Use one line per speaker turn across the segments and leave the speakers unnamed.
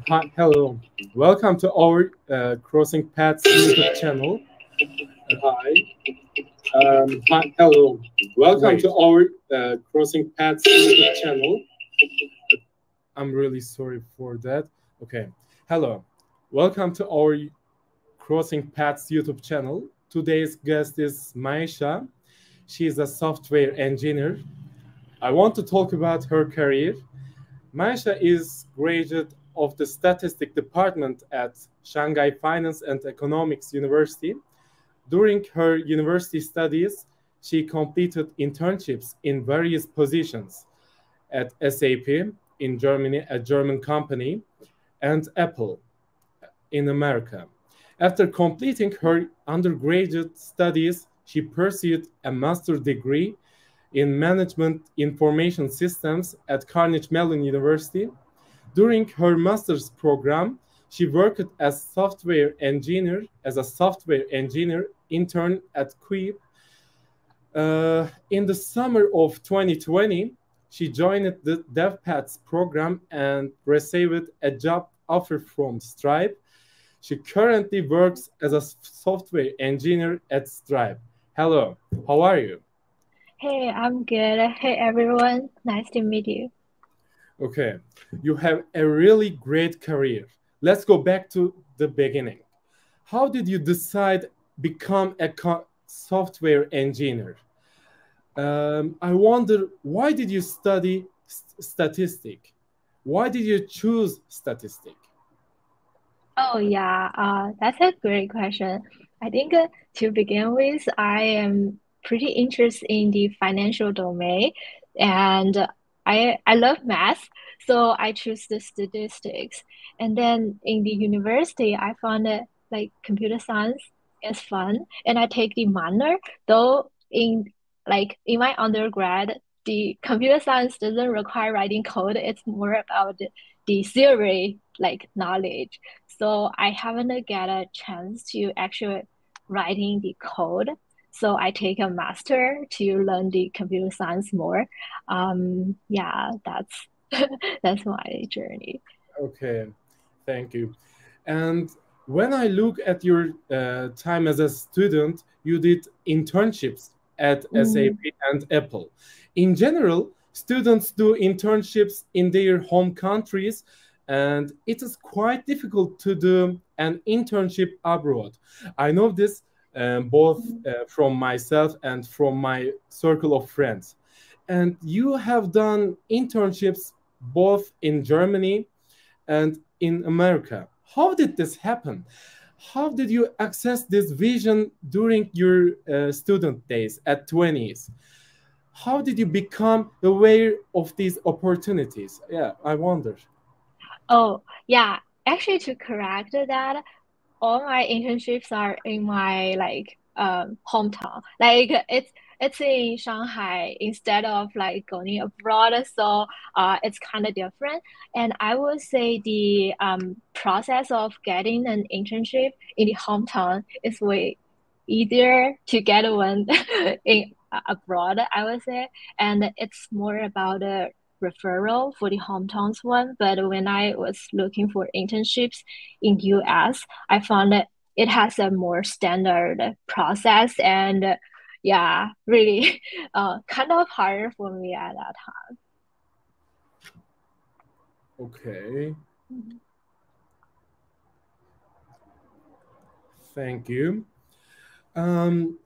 Hi, hello. Welcome to our Crossing Paths YouTube channel. Hello. Welcome to our Crossing Paths YouTube channel. I'm really sorry for that. Okay. Hello. Welcome to our Crossing Paths YouTube channel. Today's guest is Mai Sha. She is a software engineer. I want to talk about her career. Mai Sha is graduate of the Statistics Department at Shanghai Finance and Economics University. During her university studies, she completed internships in various positions at SAP in Germany, a German company, and Apple in America. After completing her undergraduate studies, she pursued a master's degree in Management Information Systems at Carnegie Mellon University. During her master's program, she worked as a software engineer intern at Quip'te. In the summer of 2020, she joined the DevPaths program and received a job offer from Staj. She currently works as a software engineer at Staj. Hello, how are you?
Hey, I'm good. Hey, everyone. Nice to meet you.
Okay, you have a really great career. Let's go back to the beginning. How did you decide become a software engineer? I wonder, why did you study statistics? Why did you choose statistics?
Oh, yeah, that's a great question. I think to begin with, I am pretty interested in the financial domain, and I love math, so I choose the statistics. And then in the university, I found that like computer science is fun, and I take the minor, though in my undergrad, the computer science doesn't require writing code. It's more about the theory, like knowledge. So I haven't get a chance to actually writing the code. So I take a master to learn the computer science more. Yeah, that's that's my journey.
Okay, thank you. And when I look at your time as a student, you did internships at SAP and Apple. In general, students do internships in their home countries, and it is quite difficult to do an internship abroad. I know this both from myself and from my circle of friends. And you have done internships both in Germany and in America. How did this happen? How did you access this vision during your student days at 20s? How did you become aware of these opportunities? Yeah, I wonder.
Oh, yeah. Actually, to correct that, all my internships are in my hometown. Like it's in Shanghai instead of like going abroad. So it's kind of different. And I would say the process of getting an internship in the hometown is way easier to get one in abroad, I would say. And it's more about a referral for the hometowns one. But when I was looking for internships in US, I found that it has a more standard process and yeah, really kind of harder for me at that time.
Okay. Thank you. And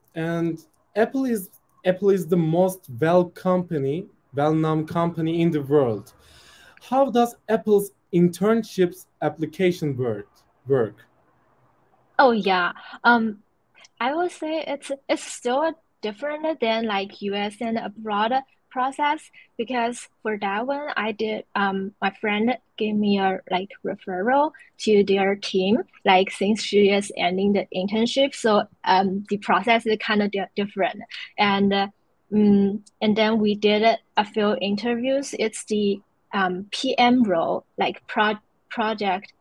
Apple is the most well-known company in the world. How does Apple's internships application work?
Oh yeah. I would say it's still different than like US and abroad process because for that one I did my friend gave me a like referral to their team like since she is ending the internship, so the process is kind of different. And then we did a few interviews. It's the PM role, like project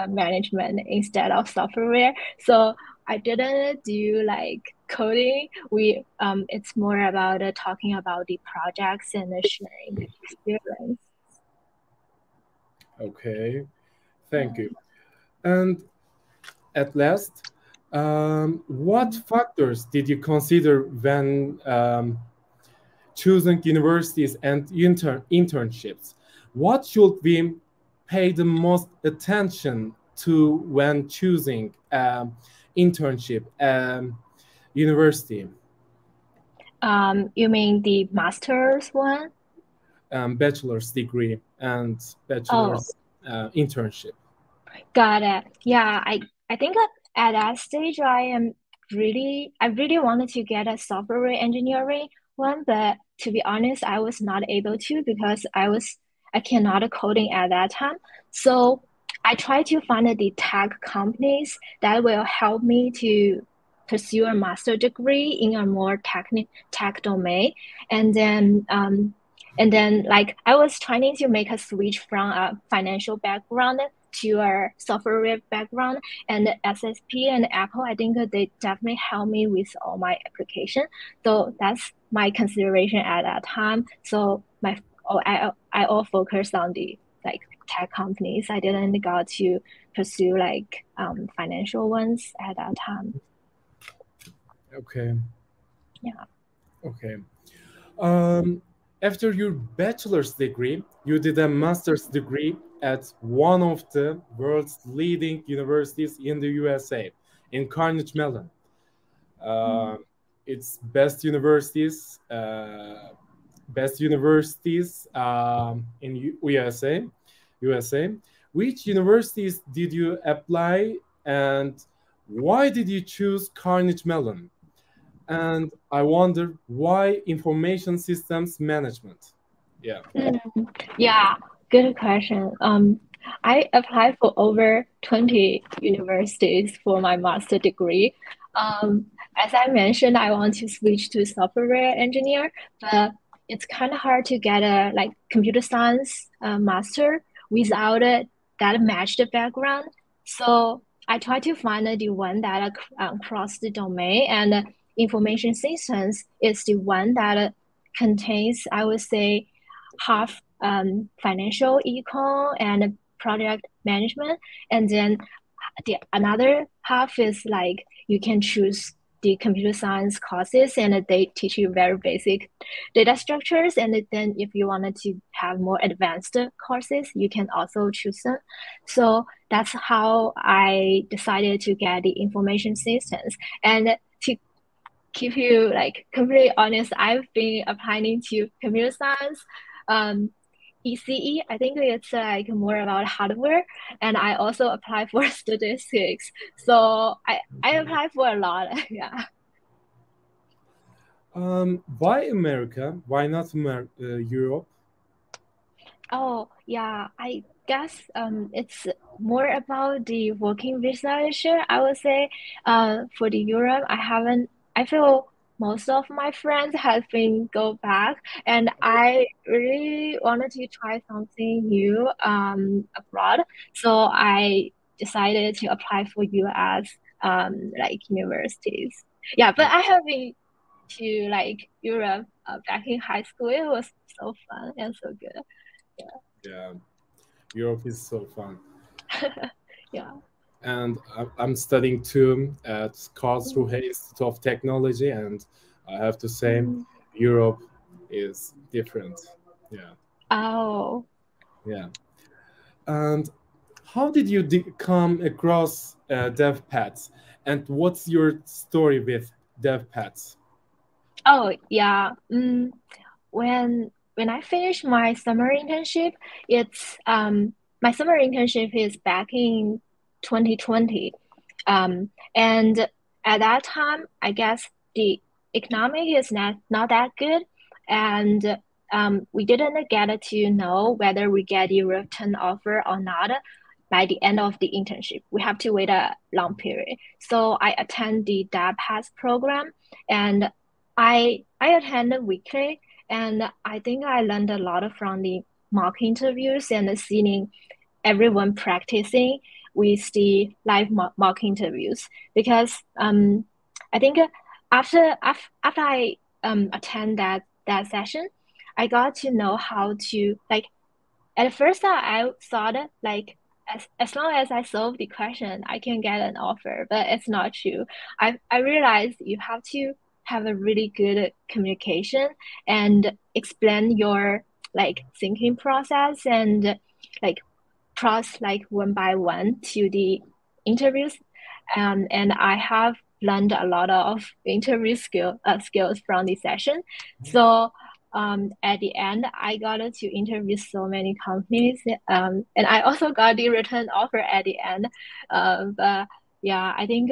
management instead of software. So I didn't do like coding. It's more about talking about the projects and sharing the experience.
Okay, thank you. And at last, what factors did you consider when choosing universities and internships? What should we pay the most attention to when choosing internship university?
You mean the master's one?
Bachelor's degree and bachelor's internship.
Got it. Yeah, I think at that stage I really wanted to get a software engineering one, but to be honest, I was not able to because I cannot coding at that time. So I tried to find the tech companies that will help me to pursue a master degree in a more tech domain. And then like I was trying to make a switch from a financial background to a software background, and SAP and Apple, I think they definitely help me with all my application. So that's my consideration at that time. So I all focused on the like tech companies. I didn't got to pursue like financial ones at that time.
Okay.
Yeah.
Okay. After your bachelor's degree, you did a master's degree at one of the world's leading universities in the USA, in Carnegie Mellon. It's best universities in USA. Which universities did you apply, and why did you choose Carnegie Mellon? And I wonder why information systems management? Yeah.
Yeah, good question. I applied for over 20 universities for my master degree. As I mentioned, I want to switch to software engineer, but it's kind of hard to get a like computer science master without that matched background. So I try to find the one that cross the domain, and information systems is the one that contains, I would say, half financial econ and project management, and then the another half is like you can choose the computer science courses and they teach you very basic data structures, and then if you wanted to have more advanced courses you can also choose them. So that's how I decided to get the information systems. And to keep you like completely honest, I've been applying to computer science, ECE. I think it's like more about hardware, and I also apply for statistics. So I apply for a lot. Yeah.
Why America? Why not Europe?
Oh yeah, I guess it's more about the working visa issue. I would say for the Europe, I feel most of my friends have been go back, and I really wanted to try something new abroad. So I decided to apply for US like universities. Yeah, but I have been to like Europe back in high school. It was so fun and so good.
Yeah, Europe is so fun.
Yeah.
And I'm studying too at Karlsruhe Institute of Technology, and I have to say, Europe is different. Yeah.
Oh.
Yeah. And how did you come across DevPads? And what's your story with DevPads?
Oh yeah. When I finished my summer internship, it's my summer internship is back in 2020. And at that time, I guess the economic is not that good, and we didn't get to know whether we get a written offer or not by the end of the internship. We have to wait a long period. So I attend the DAPAS program, and I attend weekly, and I think I learned a lot from the mock interviews and seeing everyone practicing with the live mock interviews, because I think after I attend that session, I got to know how to, like, at first I thought like as long as I solve the question, I can get an offer, but it's not true. I realized you have to have a really good communication and explain your like thinking process and like cross like one by one to the interviews. And I have learned a lot of interview skills from this session. So at the end, I got to interview so many companies, and I also got the written offer at the end. But yeah, I think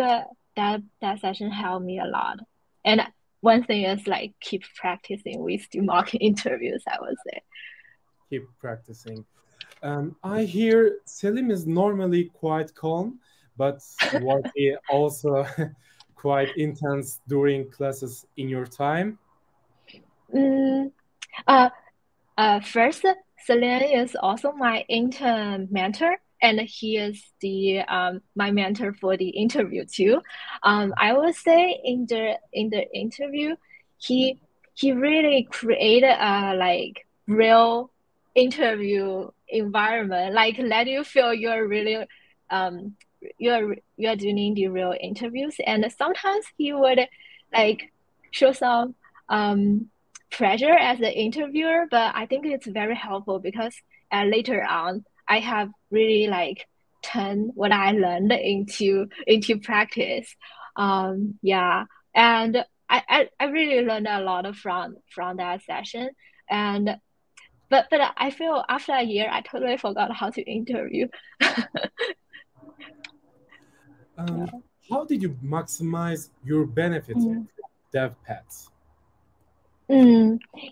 that session helped me a lot. And one thing is like keep practicing with the mock interviews, I would say.
Keep practicing. I hear Selim is normally quite calm, but was he also quite intense during classes in your time?
First, Celine is also my intern mentor, and he is the my mentor for the interview too. I would say in the interview, he really created a like real interview environment, like let you feel you're really you're doing the real interviews. And sometimes he would like show some pressure as an interviewer, but I think it's very helpful because later on I have really like turned what I learned into practice. Yeah, and I really learned a lot from that session. And but I feel after a year I totally forgot how to interview.
How did you maximize your benefits from DevPads?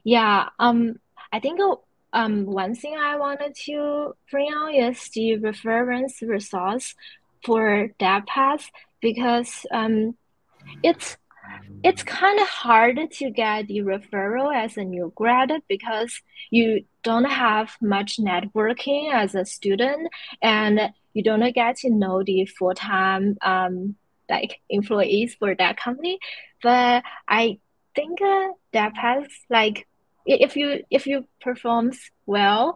Yeah, I think one thing I wanted to bring out is the reference resource for that path, because it's kind of hard to get the referral as a new grad because you don't have much networking as a student, and you don't get to know the full-time like employees for that company. But I think that has like if you performs well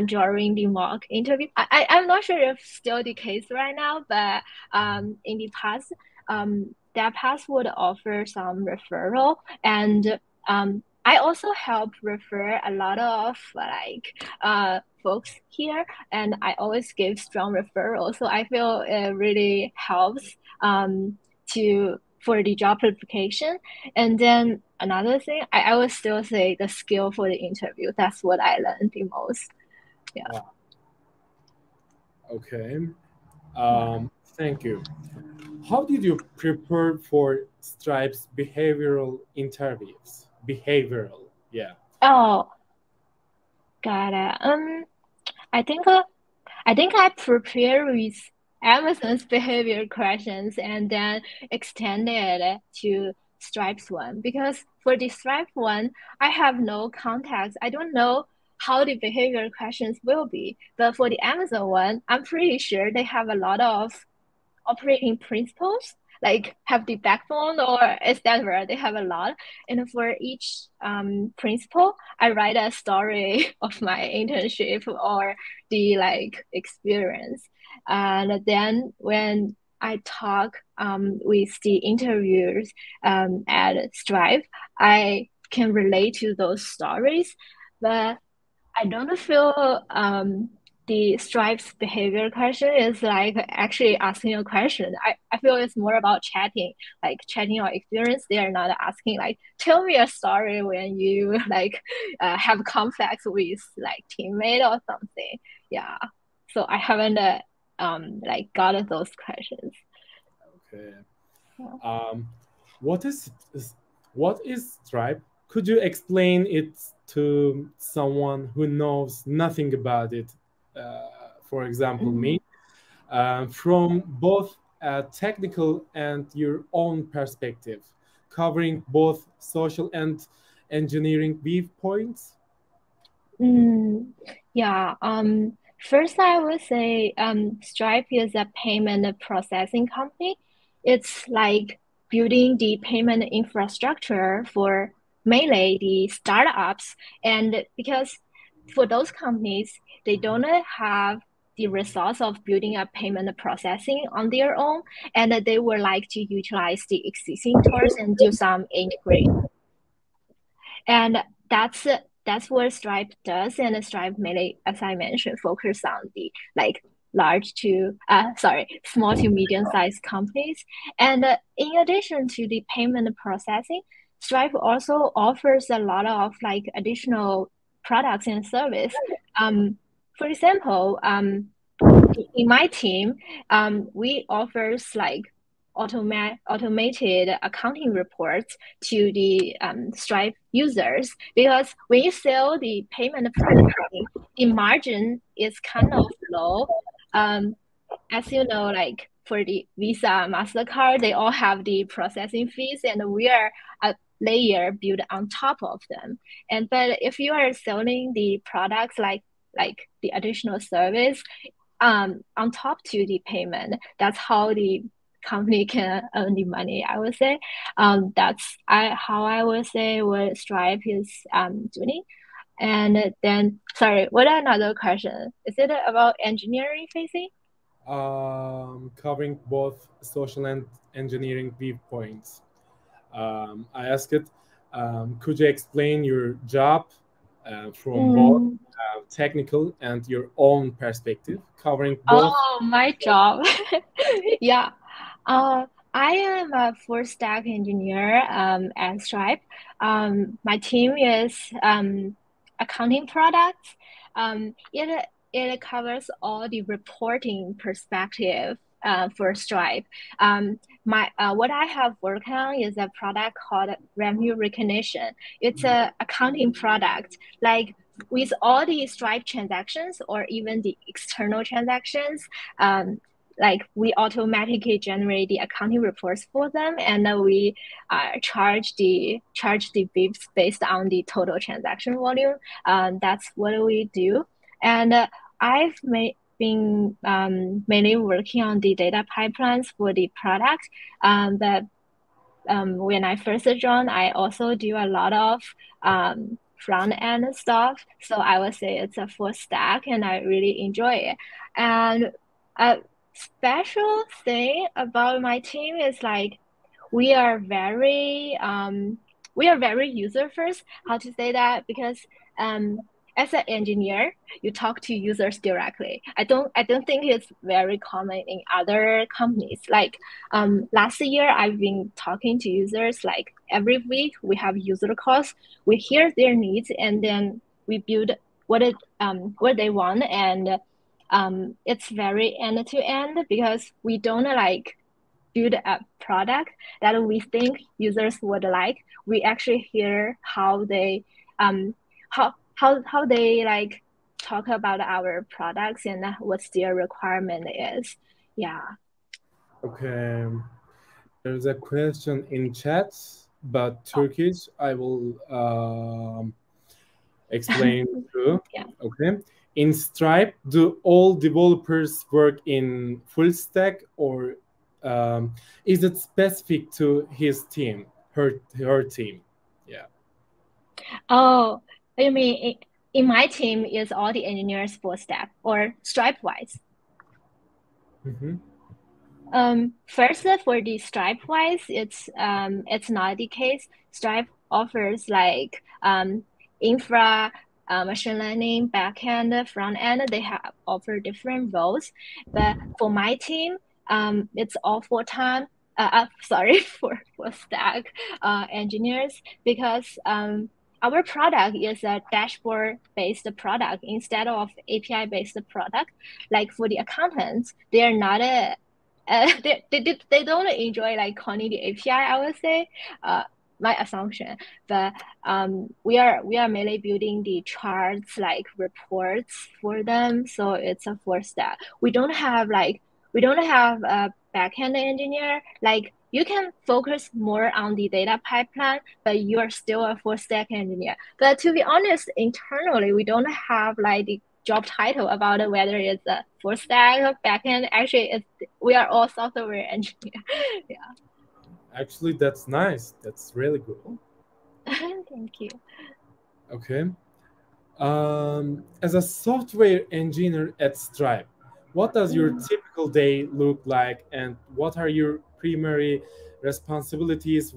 during the mock interview, I'm not sure if still the case right now, but in the past that path would offer some referral, and I also help refer a lot of like folks here, and I always give strong referrals. So I feel it really helps to for the job application. And then another thing, I would still say the skill for the interview. That's what I learned the most. Yeah.
Wow. Okay. Thank you. How did you prepare for Stripe's behavioral interviews? Behavioral, yeah.
Oh, got it. I think I prepare with Amazon's behavior questions and then extended it to Stripe's one, because for the Stripe one, I have no context. I don't know how the behavior questions will be. But for the Amazon one, I'm pretty sure they have a lot of operating principles, like have the backbone or etc. They have a lot. And for each principle, I write a story of my internship or the like experience. And then when I talk with the interviewers at Stripe, I can relate to those stories, but I don't feel the Stripe's behavior question is like actually asking a question. I feel it's more about chatting, like chatting your experience. They are not asking like, tell me a story when you like have conflicts with like teammate or something. Yeah. So I haven't like got those questions.
Okay.
Yeah.
What is Stripe? Could you explain it to someone who knows nothing about it? For example, me, from both a technical and your own perspective, covering both social and engineering viewpoints?
Yeah. First, I would say Stripe is a payment processing company. It's like building the payment infrastructure for mainly the startups. And because for those companies, they don't have the resource of building a payment processing on their own, and they would like to utilize the existing tools and do some integrate. And that's what Stripe does. And Stripe mainly, as I mentioned, focus on the like small to medium-sized companies. And in addition to the payment processing, Stripe also offers a lot of like additional products and service. For example, in my team, we offers like automated accounting reports to the Stripe users, because when you sell the payment processing, the margin is kind of low. As you know, like for the Visa, MasterCard, they all have the processing fees, and we are a layer built on top of them. But if you are selling the products like the additional service on top to the payment, that's how the company can earn the money, I would say. That's how I would say what Stripe is doing. And then, sorry, what another question? Is it about engineering facing?
Covering both social and engineering viewpoints. I asked it, could you explain your job from both technical and your own perspective, covering both?
Oh, my job. Yeah. I am a full stack engineer at Stripe. My team is accounting products. It covers all the reporting perspective for Stripe. What I have worked on is a product called revenue recognition. It's a accounting product. Like with all the Stripe transactions or even the external transactions, like we automatically generate the accounting reports for them, and then we charge the bips based on the total transaction volume. That's what we do. And I've been mainly working on the data pipelines for the product. But when I first joined, I also do a lot of front end stuff. So I would say it's a full stack, and I really enjoy it. And a special thing about my team is like we are very user first. How to say that? Because as an engineer, you talk to users directly. I don't think it's very common in other companies. Like last year, I've been talking to users like every week. We have user calls. We hear their needs, and then we build what they want. And it's very end to end, because we don't like build a product that we think users would like. We actually hear how they how they like talk about our products and what's their requirement is. Yeah.
Okay. There's a question in chat, but Turkish. I will explain too.
Yeah.
Okay. In Stripe, do all developers work in full stack, or is it specific to his team, her team? Yeah.
Oh, you mean in my team is all the engineers full stack or Stripe wise? First, for the Stripe wise, it's not the case. Stripe offers like infra machine learning, backend, front end. They have offer different roles. But for my team, it's all full-time. Sorry, for stack engineers, because our product is a dashboard-based product instead of API-based product. Like for the accountants, they are not they don't enjoy like calling the API, I would say, my assumption. But we are mainly building the charts, like reports for them. So it's a full stack. We don't have a backend engineer. Like you can focus more on the data pipeline, but you are still a full stack engineer. But to be honest, internally, we don't have like the job title about it, whether it's a full stack or backend. Actually, we are all software engineer. Yeah.
Actually, that's nice. That's really good.
Thank you.
Okay. As a software engineer at Stripe, what does your typical day look like, and what are your primary responsibilities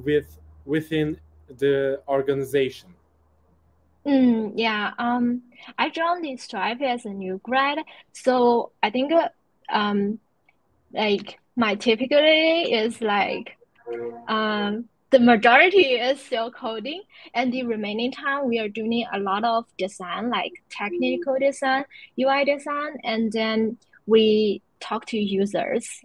within the organization?
Yeah. I joined the Stripe as a new grad, so I think like my typical day is like the majority is still coding, and the remaining time we are doing a lot of design, like technical design, UI design, and then we talk to users.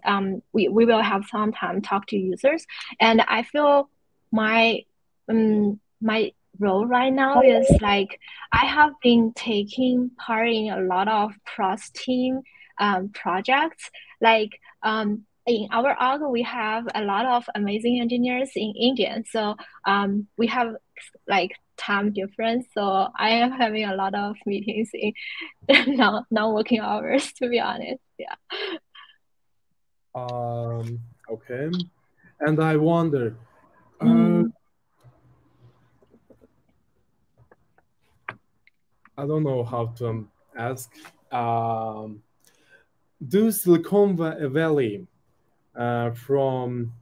We will have some time talk to users, and I feel my my role right now is like I have been taking part in a lot of cross team projects, like in our org, we have a lot of amazing engineers in India. So we have like time difference. So I am having a lot of meetings in non-working hours, to be honest. Yeah.
Okay. And I wonder, I don't know how to ask. Do Silicon Valley from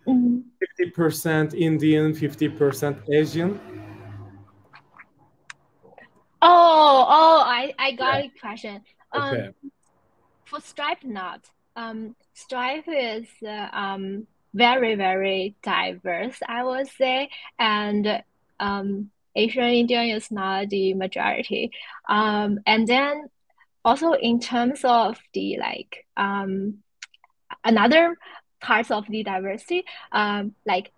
50% Indian, 50% Asian?
I got a question.
Okay.
For Stripe, not. Stripe is very, very diverse, I would say, and Asian Indian is not the majority. And then also in terms of the like another parts of the diversity, like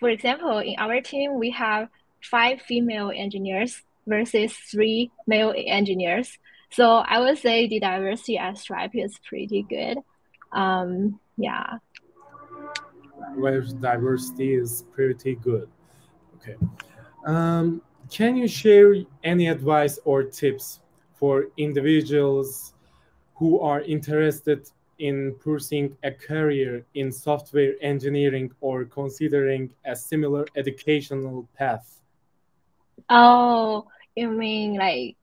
for example, in our team we have 5 female engineers versus 3 male engineers. So I would say the diversity at Stripe is pretty good. Yeah.
Where diversity is pretty good. Okay. Can you share any advice or tips for individuals who are interested in pursuing a career in software engineering or considering a similar educational path?
Oh, you mean like,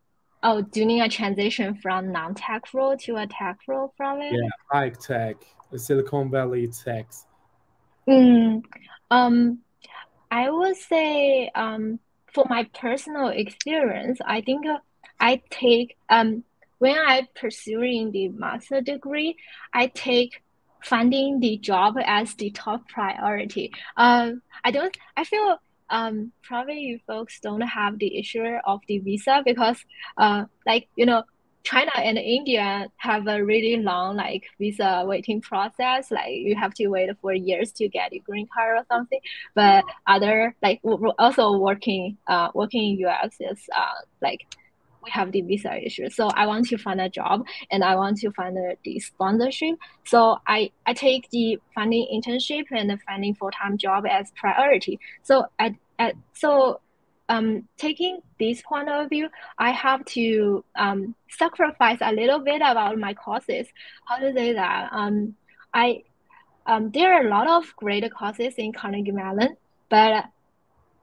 doing a transition from non-tech role to a tech role from it?
Yeah, high tech, Silicon Valley techs.
I would say, for my personal experience, I think I take when I pursuing the master degree, I take finding the job as the top priority. I feel probably you folks don't have the issue of the visa because like China and India have a really long like visa waiting process. Like you have to wait for years to get a green card or something. But other like also working in US is like we have the visa issue. So I want to find a job and I want to find the sponsorship. So I take the finding internship and the finding full-time job as priority. So taking this point of view, I have to sacrifice a little bit about my courses. How to say that? There are a lot of great courses in Carnegie Mellon, but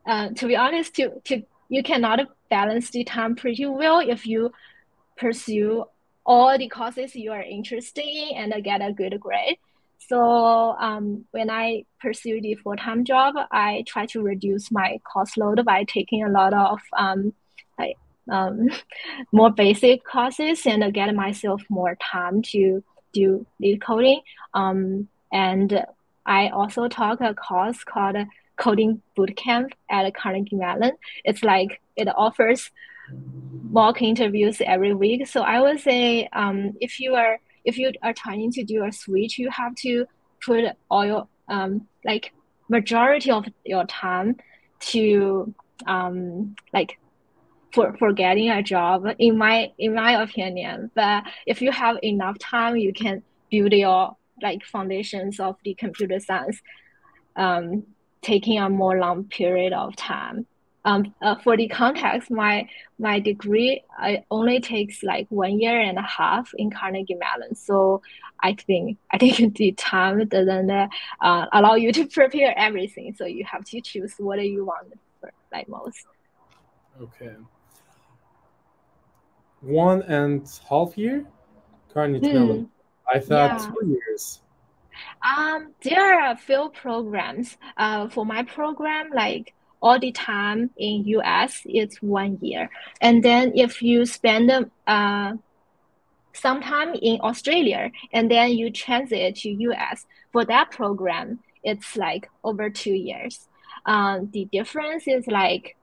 to be honest, you cannot balance the time pretty well if you pursue all the courses you are interested in and get a good grade. So when I pursue the full-time job, I try to reduce my course load by taking a lot of like more basic courses and get myself more time to do lead coding. And I also took a course called Coding Bootcamp at Carnegie Mellon. It's like it offers mock interviews every week. So I would say if you are trying to do a switch, you have to put all your like majority of your time to like for getting a job, in my opinion. But if you have enough time, you can build your like foundations of the computer science, taking a more long period of time. For the context, my degree only takes like 1.5 years in Carnegie Mellon. So I think the time doesn't allow you to prepare everything. So you have to choose what you want for, like most.
Okay. 1.5 years, Carnegie Mellon. I thought 2 years.
There are a few programs. For my program, like all the time in US, it's 1 year. And then if you spend some time in Australia and then you transit to US for that program, it's like over 2 years. The difference is like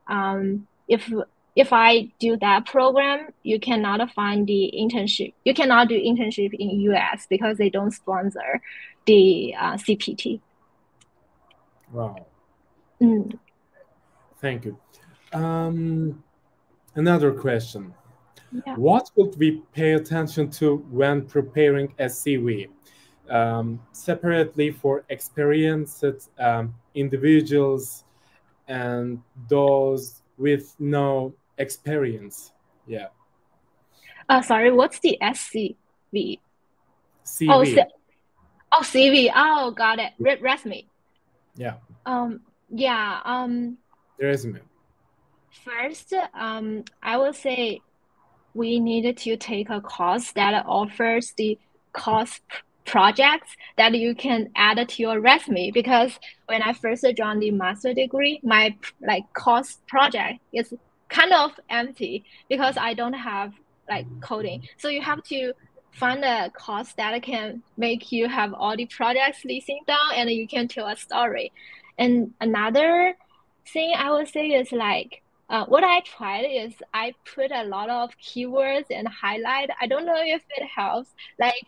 if I do that program, you cannot find the internship. You cannot do internship in US because they don't sponsor the CPT.
Wow. Thank you. Another question.
Yeah.
What would we pay attention to when preparing a CV? Separately for experienced individuals and those with no experience. Yeah.
Sorry, what's the SCV?
CV.
Oh, CV. Oh, got it. Resume.
Yeah.
Yeah.
The resume.
First, I would say we needed to take a course that offers the course projects that you can add to your resume, because when I first joined the master degree, my like course project is kind of empty because I don't have like coding. So you have to find a course that can make you have all the projects listing down and you can tell a story. And another thing I would say is like what I tried is I put a lot of keywords and highlight. I don't know if it helps. Like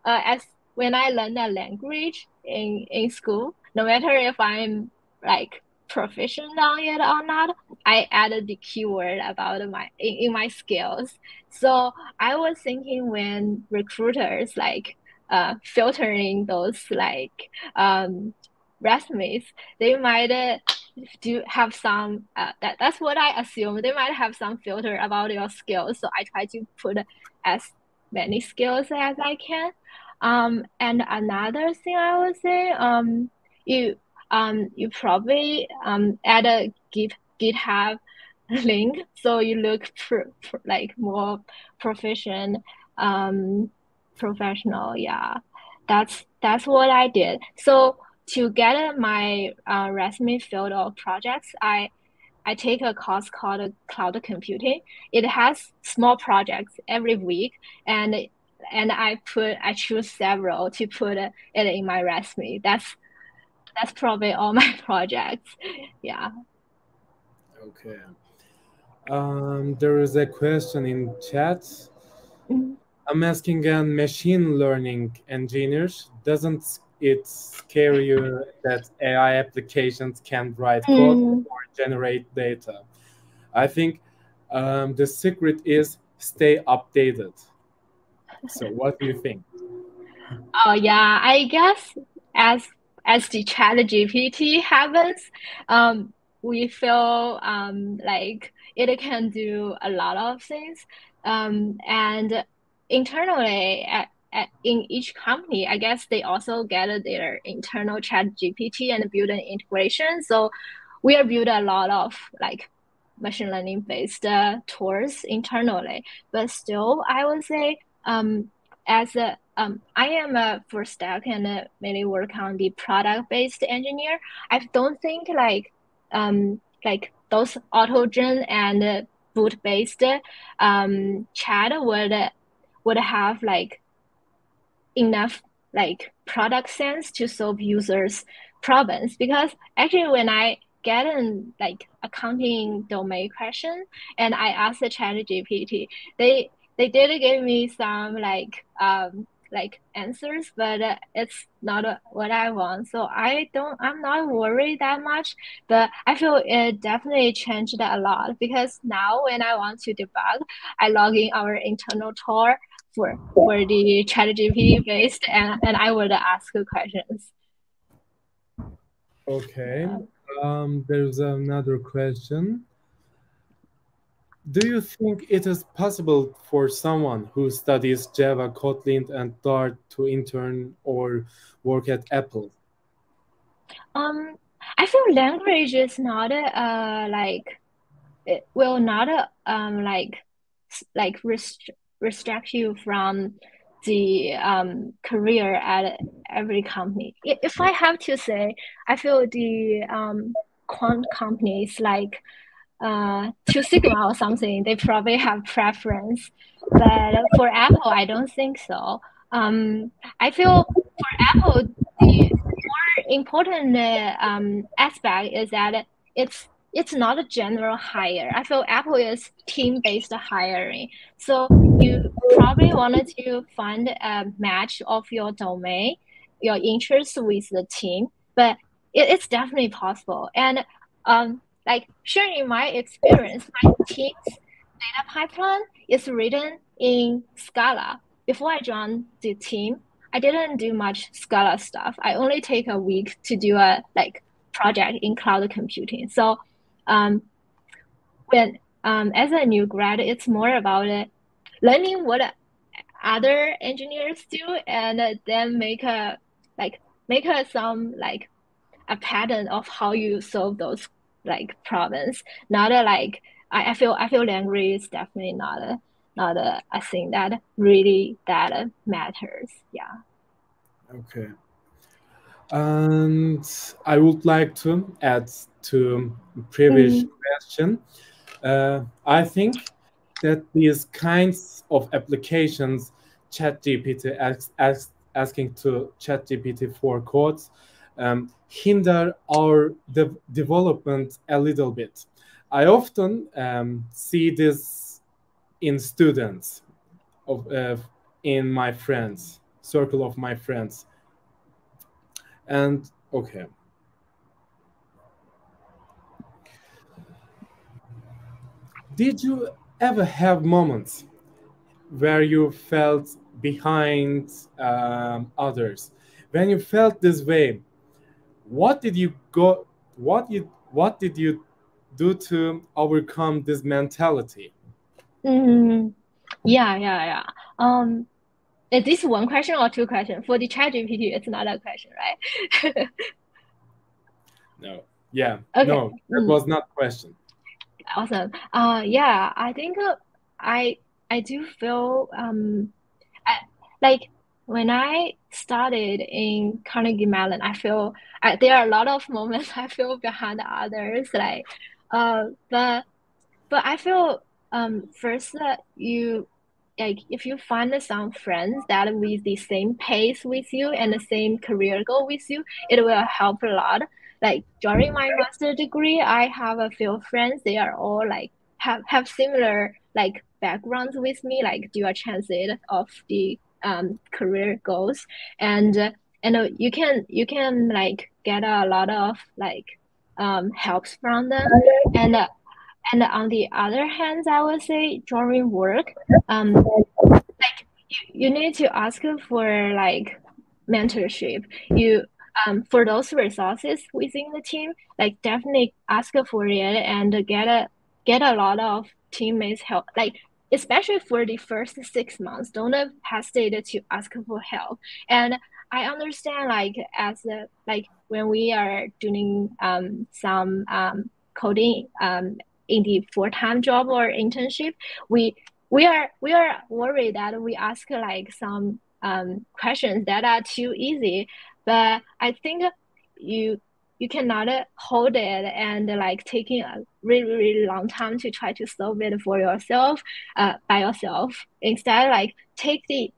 as when I learn a language in school, no matter if I'm like proficient on it or not, I added the keyword about in my skills. So I was thinking when recruiters like filtering those like resumes, they might do have some that's what I assume. They might have some filter about your skills. So I try to put as many skills as I can. And another thing I would say, you probably add a GitHub link so you look like more proficient, professional. Yeah, that's what I did. So to get my resume filled of projects, I take a course called cloud computing. It has small projects every week, and I choose several to put it in my resume. That's probably all my projects. Yeah.
Okay. There is a question in chat. I'm asking a machine learning engineers, doesn't it scare you that AI applications can write code or generate data? I think the secret is stay updated. So what do you think?
Oh yeah, I guess as the ChatGPT happens, we feel like it can do a lot of things. And internally in each company, I guess they also get their internal ChatGPT and build an integration. So we are building a lot of like machine learning based tools internally. But still, I would say as a I am a full stack and mainly work on the product based engineer. I don't think like those autogen and food-based chat would have like enough like product sense to solve users' problems. Because actually, when I get an like accounting domain question and I ask the ChatGPT, they did give me some like answers, but it's not what I want. So I'm not worried that much, but I feel it definitely changed a lot, because now when I want to debug, I log in our internal tool for the ChatGPT based, and I would ask questions.
Okay. There's another question. Do you think it is possible for someone who studies Java, Kotlin, and Dart to intern or work at Apple?
I feel language is not like it will not like restrict you from the career at every company. If I have to say, I feel the quant companies like Two Sigma or something, they probably have preference. But for Apple, I don't think so. I feel for Apple, the more important aspect is that it's not a general hire. I feel Apple is team-based hiring. So you probably wanted to find a match of your domain, your interest with the team, but it's definitely possible. And like sharing in my experience, my team's data pipeline is written in Scala. Before I joined the team, I didn't do much Scala stuff. I only take a week to do a like project in cloud computing. So when as a new grad, it's more about learning what other engineers do, and then make a some like a pattern of how you solve those like problems. Not like I feel language is definitely not a thing that really that matters. Yeah.
Okay. And I would like to add to previous question. I think that these kinds of applications, ChatGPT asking to ChatGPT for codes, hinder our development a little bit. I often see this in students in my friends circle of my friends. And okay. Did you ever have moments where you felt behind others? When you felt this way, what did you do to overcome this mentality?
Yeah. Is this one question or two questions? For the ChatGPT, it's not a question, right?
No. Yeah.
Okay.
No, that was not a question.
Awesome. Yeah, I think I do feel like when I started in Carnegie Mellon, I feel there are a lot of moments I feel behind others, like but I feel first that you like if you find some friends that with the same pace with you and the same career goal with you, it will help a lot. Like during my master degree, I have a few friends. They are all like have similar like backgrounds with me, like dual transit of the career goals, and you can like get a lot of like helps from them, and on the other hand, I would say during work, like you need to ask for like mentorship. You for those resources within the team, like definitely ask for it and get a lot of teammates help. Like especially for the first 6 months, don't hesitate to ask for help. And I understand like as like when we are doing some coding in the full-time job or internship, we are worried that we ask like some questions that are too easy. But I think you cannot hold it and like taking a really, really long time to try to solve it for yourself, by yourself. Instead, like take the,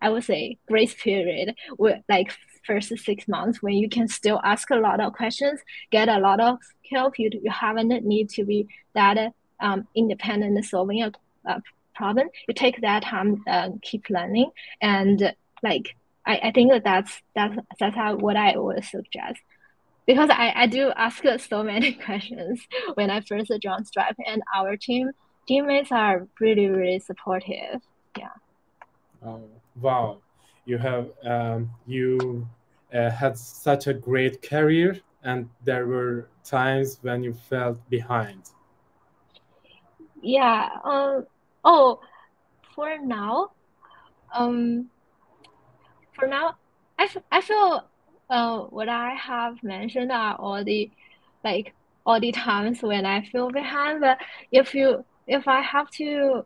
I would say, grace period with like first 6 months when you can still ask a lot of questions, get a lot of help. You haven't need to be that independent solving a problem. You take that time, keep learning, and like I think that's how what I would suggest. Because I do ask so many questions when I first joined Stripe, and our teammates are really, really supportive. Yeah.
Oh, wow, you have had such a great career, and there were times when you felt behind.
Yeah. Oh, for now, um, I feel what I have mentioned are all the like all the times when I feel behind. But if I have to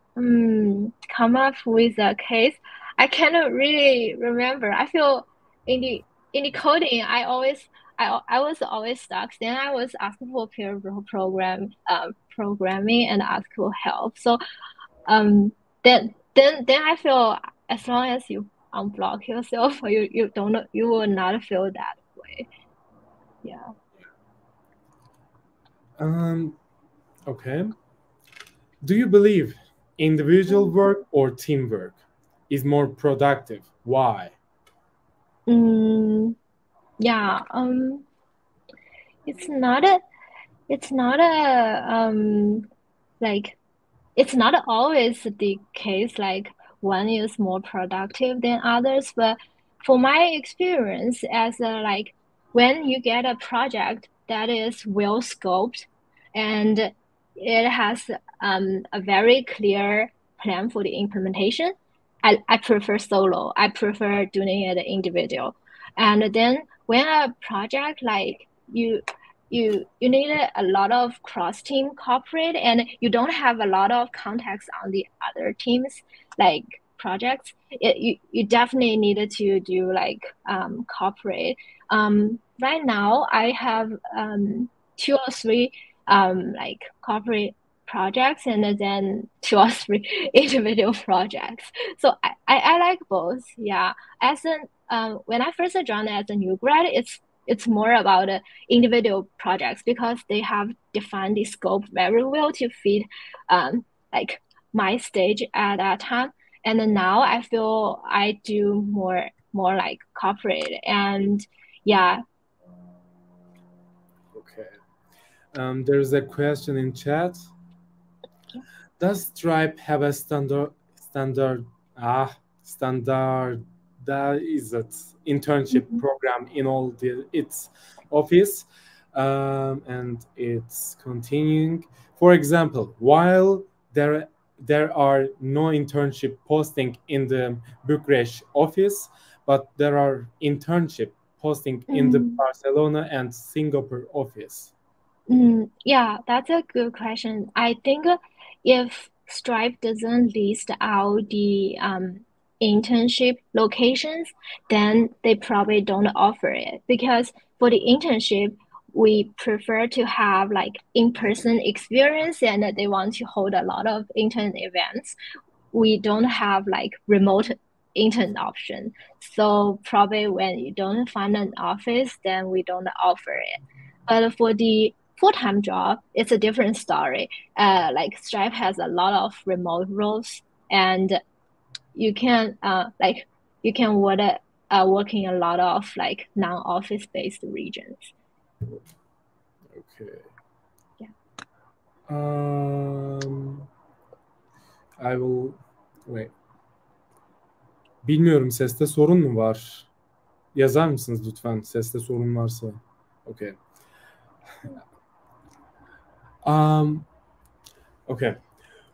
come up with a case, I cannot really remember. I feel in the coding, I was always stuck. Then I was asking for programming and ask for help. So then I feel as long as you unblock yourself, you will not feel that way. Yeah.
Okay. Do you believe individual work or teamwork is more productive? Why?
Yeah. It's not a it's not a like it's not always the case like one is more productive than others, but for my experience as a like when you get a project that is well scoped and it has a very clear plan for the implementation, I prefer solo. I prefer doing it individual. And then when a project like you need a lot of cross team cooperate, and you don't have a lot of context on the other teams like projects, you definitely needed to do like cooperate. Right now I have 2 or 3 like corporate projects and then 2 or 3 individual projects. So I like both. Yeah. As an when I first joined as a new grad, it's more about individual projects because they have defined the scope very well to fit like my stage at that time. And then now I feel I do more like corporate, and yeah.
Okay. There's a question in chat. Does Stripe have a standardized internship program in all its office? And it's continuing. For example, while there are no internship posting in the Bucharest office, but there are internship posting in the Barcelona and Singapore office.
Yeah, that's a good question. I think if Stripe doesn't list out the internship locations, then they probably don't offer it. Because for the internship, we prefer to have like in-person experience, and they want to hold a lot of intern events. We don't have like remote intern option. So probably when you don't find an office, then we don't offer it. But for the full-time job, it's a different story. Like Stripe has a lot of remote roles, and you can work in a lot of like non-office based regions.
Okay.
Yeah.
I will wait. Bilmiyorum, seste sorun mu var? Yazar mısınız lütfen seste sorun varsa? Okay. Okay.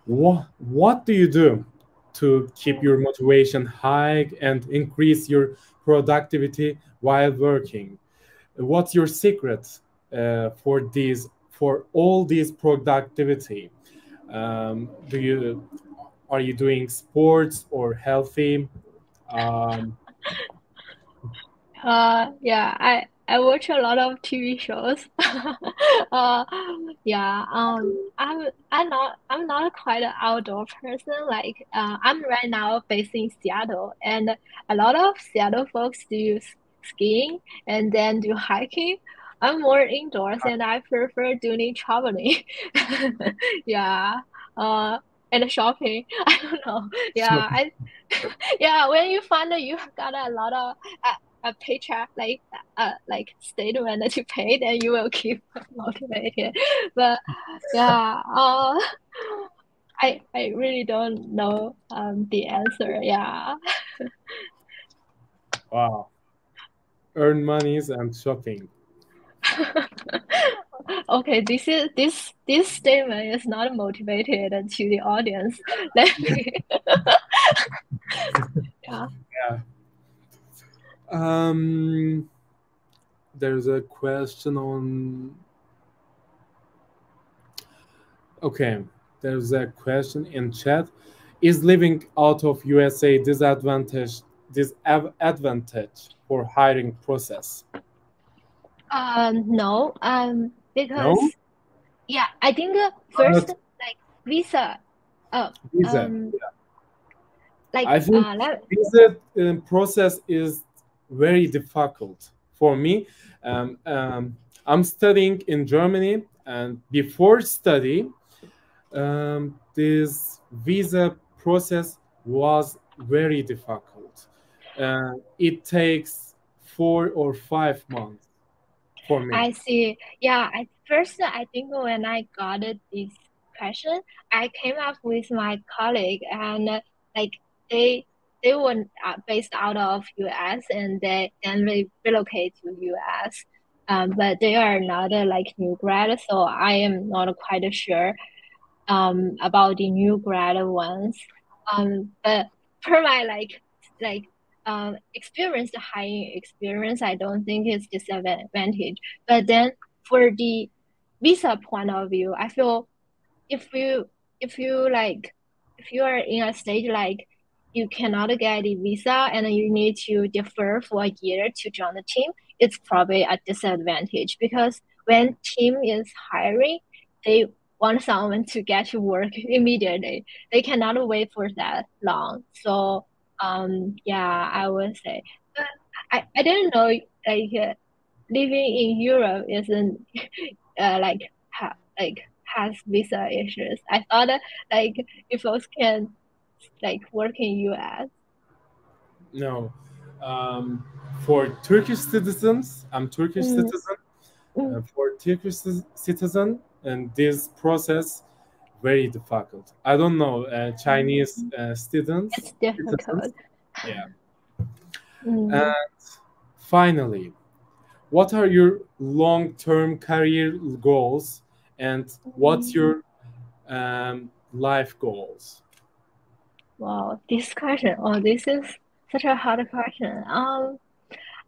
What do you do to keep your motivation high and increase your productivity while working? What's your secret for all these productivity? Are you doing sports or healthy?
Yeah, I watch a lot of TV shows. Uh, yeah. I'm not quite an outdoor person. Like, I'm right now based in Seattle, and a lot of Seattle folks do skiing and then do hiking. I'm more indoors, and I prefer doing traveling. Yeah. And shopping. I don't know.
So,
Yeah. Yeah. When you find that you got a lot of a paycheck, like statement to pay, then you will keep motivated. But yeah, I really don't know the answer. Yeah.
wow. Earn monies and shopping.
Okay, this statement is not motivated to the audience. Let me yeah.
Yeah. There's a question on. Okay, there's a question in chat. Is living out of USA disadvantage for hiring process?
No. Because
No?
yeah, I think first like visa.
Visa.
Like
I think visa process is very difficult for me. I'm studying in Germany, and before study, this visa process was very difficult. It takes 4 or 5 months for me.
I see. Yeah, first I think when I got this question, I came up with my colleague, and like they were based out of US, and they relocate to US. But they are not like new grad, so I am not quite sure about the new grad ones. But per my experienced hiring experience, I don't think it's disadvantage. But then for the visa point of view, I feel if you if you like if you are in a stage like you cannot get a visa and you need to defer for a year to join the team, it's probably a disadvantage because when team is hiring, they want someone to get to work immediately. They cannot wait for that long. So yeah, I would say. But I didn't know living in Europe isn't like has visa issues. I thought like if folks can like work in US.
No. For Turkish citizens, I'm Turkish citizen. For Turkish citizen, and this process very difficult. I don't know Chinese students.
It's difficult.
Citizens. Yeah. And finally, what are your long-term career goals, and what's your life goals?
Wow, this question. Oh, this is such a hard question.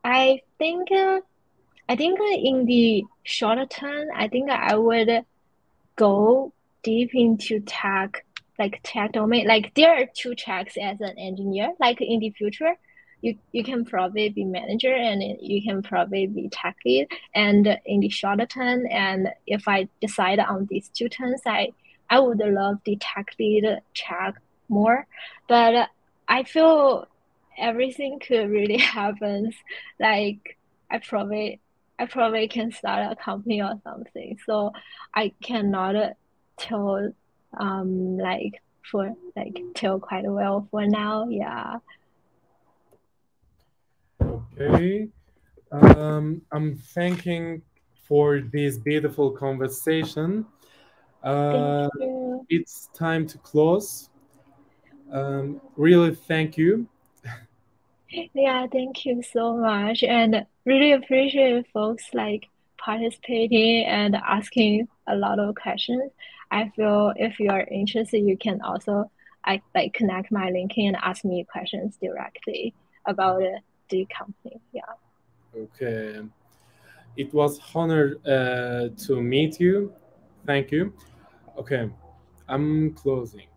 I think in the short term, I think I would go deep into tech domain. Like there are two tracks as an engineer. Like in the future, you can probably be manager and you can probably be tech lead. And in the short term, and if I decide on these two terms, I would love the tech lead track more. But I feel everything could really happen. Like I probably can start a company or something. So I cannot tell tell quite well for now. Yeah.
Okay. I'm thanking for this beautiful conversation.
Thank you.
It's time to close. Really thank you.
Yeah, thank you so much. And really appreciate folks like participating and asking a lot of questions. I feel if you are interested, you can also connect my LinkedIn and ask me questions directly about the company. Yeah.
Okay. It was honor to meet you. Thank you. Okay. I'm closing.